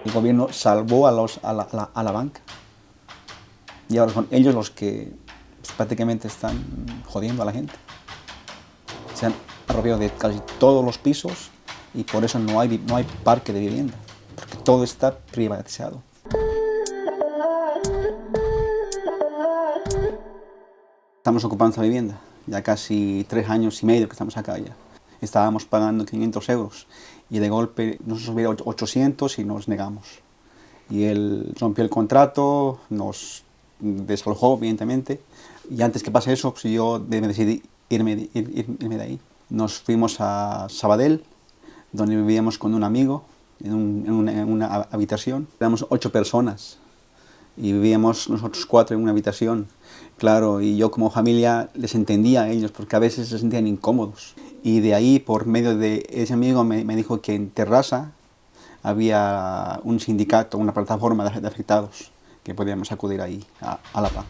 El gobierno salvó a la banca y ahora son ellos los que prácticamente están jodiendo a la gente. Se han apropiado de casi todos los pisos y por eso no hay parque de vivienda, porque todo está privatizado. Estamos ocupando esta vivienda, ya casi 3 años y medio que estamos acá ya. Estábamos pagando 500 euros y de golpe nos subieron 800 y nos negamos. Y él rompió el contrato, nos desalojó evidentemente, y antes que pase eso, pues yo decidí irme de ahí. Nos fuimos a Sabadell, donde vivíamos con un amigo en una habitación. Éramos 8 personas y vivíamos nosotros 4 en una habitación. Claro, y yo como familia les entendía a ellos porque a veces se sentían incómodos. Y de ahí, por medio de ese amigo, me dijo que en Terrassa había un sindicato, una plataforma de afectados, que podíamos acudir ahí, a la paz.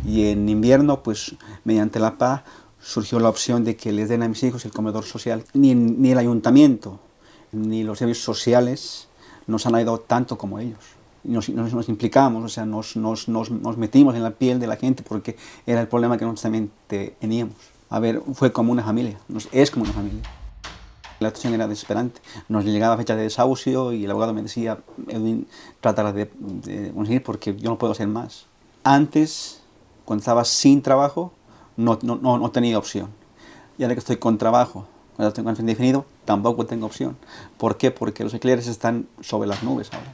Y en invierno, pues mediante la PA surgió la opción de que les den a mis hijos el comedor social. Ni el ayuntamiento ni los servicios sociales nos han ayudado tanto como ellos. Nos implicamos, o sea, nos metimos en la piel de la gente porque era el problema que nosotros también teníamos. A ver, fue como una familia, es como una familia. La situación era desesperante. Nos llegaba fecha de desahucio y el abogado me decía, Edwin, trata de conseguir porque yo no puedo hacer más. Antes, cuando estaba sin trabajo, no tenía opción. Y ahora que estoy con trabajo, cuando tengo contrato indefinido, tampoco tengo opción. ¿Por qué? Porque los alquileres están sobre las nubes ahora.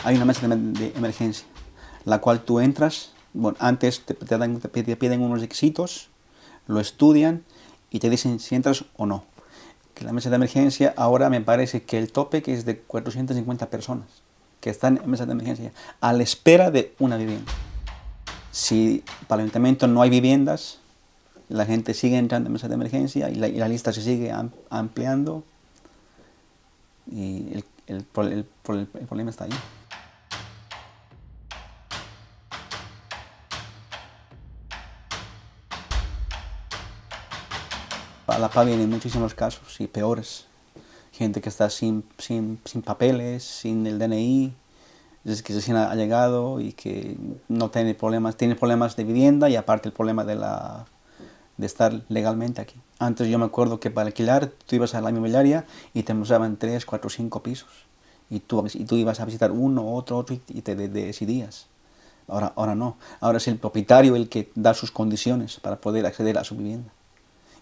Hay una mesa de emergencia, la cual tú entras, bueno, antes te piden unos requisitos, lo estudian y te dicen si entras o no. Que la mesa de emergencia ahora me parece que el tope que es de 450 personas que están en mesa de emergencia a la espera de una vivienda. Si para el ayuntamiento no hay viviendas, la gente sigue entrando en mesa de emergencia y la lista se sigue ampliando y el problema está ahí. A la PA vienen muchísimos casos y peores. Gente que está sin papeles, sin el DNI, que recién ha llegado y que no tiene problemas de vivienda y aparte el problema de estar legalmente aquí. Antes yo me acuerdo que para alquilar tú ibas a la inmobiliaria y te mostraban 3, 4, 5 pisos y tú ibas a visitar uno, otro y te decidías. Ahora no, ahora es el propietario el que da sus condiciones para poder acceder a su vivienda.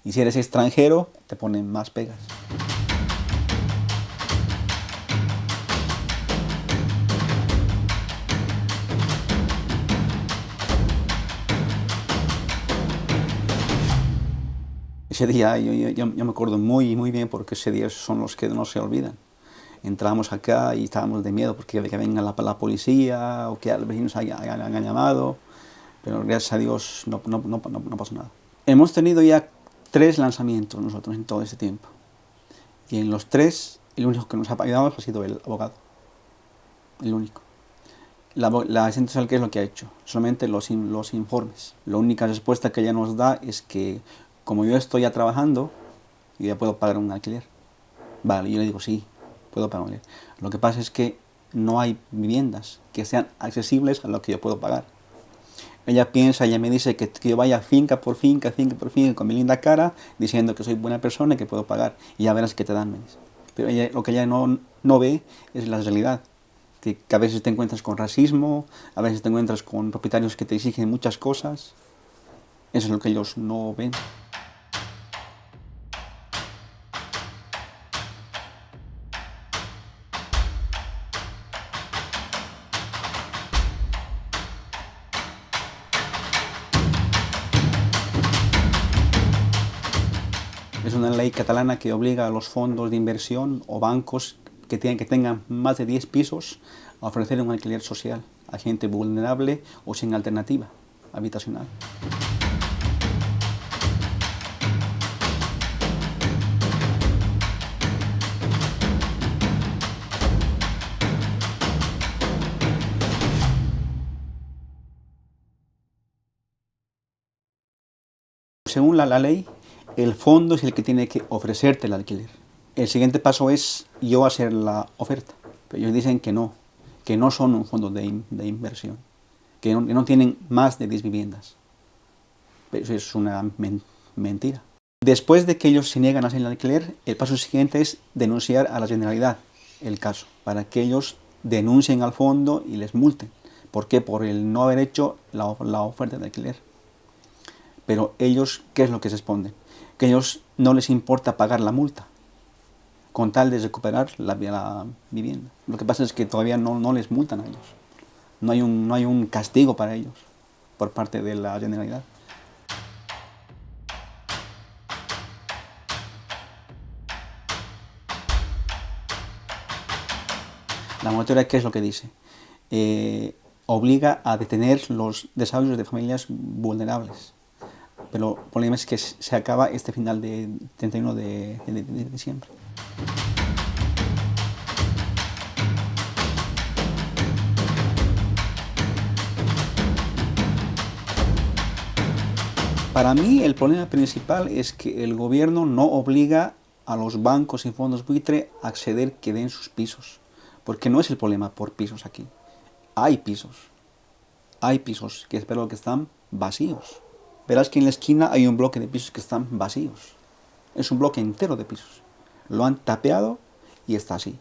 Y si eres extranjero, te ponen más pegas. Ese día yo me acuerdo muy bien porque ese día son los que no se olvidan. Entramos acá y estábamos de miedo porque que venga la policía o que a los vecinos hayan llamado, pero gracias a Dios no pasó nada. Hemos tenido ya 3 lanzamientos nosotros en todo este tiempo. Y en los 3, el único que nos ha ayudado ha sido el abogado. El único. La asistente social, ¿qué es lo que ha hecho? Solamente los informes. La única respuesta que ella nos da es que, como yo estoy ya trabajando, yo ya puedo pagar un alquiler. Vale, yo le digo, sí, puedo pagar un alquiler. Lo que pasa es que no hay viviendas que sean accesibles a lo que yo puedo pagar. Ella me dice que yo vaya finca por finca con mi linda cara, diciendo que soy buena persona y que puedo pagar. Y ya verás que te dan, me dice. Pero lo que ella no ve es la realidad. Que a veces te encuentras con racismo, a veces te encuentras con propietarios que te exigen muchas cosas. Eso es lo que ellos no ven. Es una ley catalana que obliga a los fondos de inversión o bancos que tengan más de 10 pisos a ofrecer un alquiler social a gente vulnerable o sin alternativa habitacional. Según la ley, el fondo es el que tiene que ofrecerte el alquiler. El siguiente paso es yo hacer la oferta. Pero ellos dicen que no son un fondo de inversión, que no tienen más de 10 viviendas. Pero eso es una mentira. Después de que ellos se niegan a hacer el alquiler, el paso siguiente es denunciar a la Generalidad el caso, para que ellos denuncien al fondo y les multen. ¿Por qué? Por el no haber hecho la oferta de alquiler. Pero ellos, ¿qué es lo que se responden? Que a ellos no les importa pagar la multa, con tal de recuperar la vivienda. Lo que pasa es que todavía no les multan a ellos. No hay un castigo para ellos por parte de la Generalidad. La moratoria, ¿qué es lo que dice? Obliga a detener los desahucios de familias vulnerables. Pero el problema es que se acaba este final de 31 de diciembre. Para mí el problema principal es que el gobierno no obliga a los bancos y fondos buitre a acceder que den sus pisos. Porque no es el problema por pisos aquí. Hay pisos que espero que están vacíos. Verás que en la esquina hay un bloque de pisos que están vacíos. Es un bloque entero de pisos. Lo han tapeado y está así.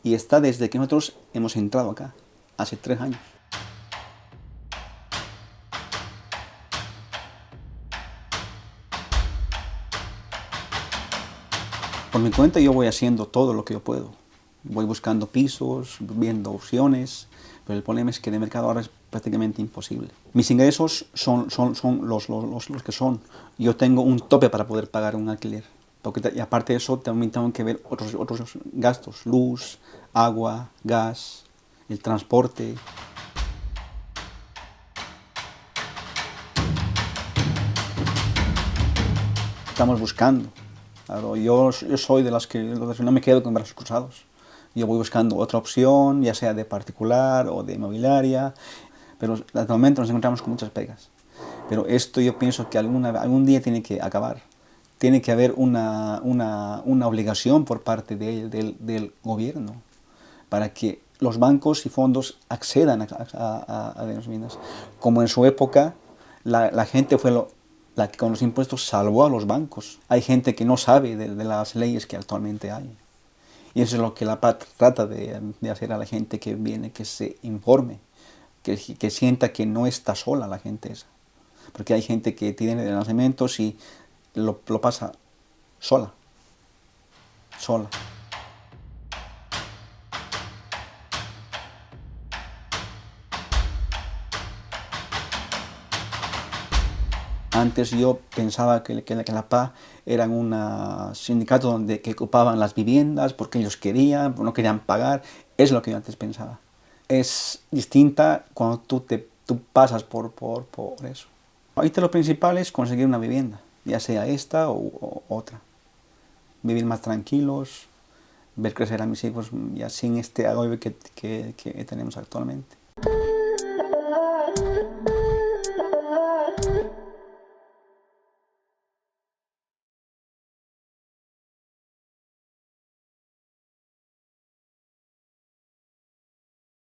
Y está desde que nosotros hemos entrado acá, hace 3 años. Por mi cuenta yo voy haciendo todo lo que yo puedo. Voy buscando pisos, viendo opciones, pero el problema es que de mercado ahora es prácticamente imposible. Mis ingresos son los que son. Yo tengo un tope para poder pagar un alquiler. Porque, y aparte de eso, también tengo que ver otros gastos, luz, agua, gas, el transporte. Estamos buscando. Claro, yo soy de las que no me quedo con brazos cruzados. Yo voy buscando otra opción, ya sea de particular o de inmobiliaria, pero hasta el momento nos encontramos con muchas pegas. Pero esto yo pienso que algún día tiene que acabar. Tiene que haber una obligación por parte del gobierno para que los bancos y fondos accedan a las viviendas. Como en su época, la gente fue la que con los impuestos salvó a los bancos. Hay gente que no sabe de las leyes que actualmente hay. Y eso es lo que la PAT trata de hacer a la gente que viene, que se informe, que sienta que no está sola la gente esa. Porque hay gente que tiene de nacimientos y lo pasa sola. Antes yo pensaba que la PA eran un sindicato que ocupaban las viviendas porque ellos querían, no querían pagar. Es lo que yo antes pensaba. Es distinta cuando tú pasas por eso. Ahorita lo principal es conseguir una vivienda, ya sea esta o otra. Vivir más tranquilos, ver crecer a mis hijos ya sin este agobio que tenemos actualmente.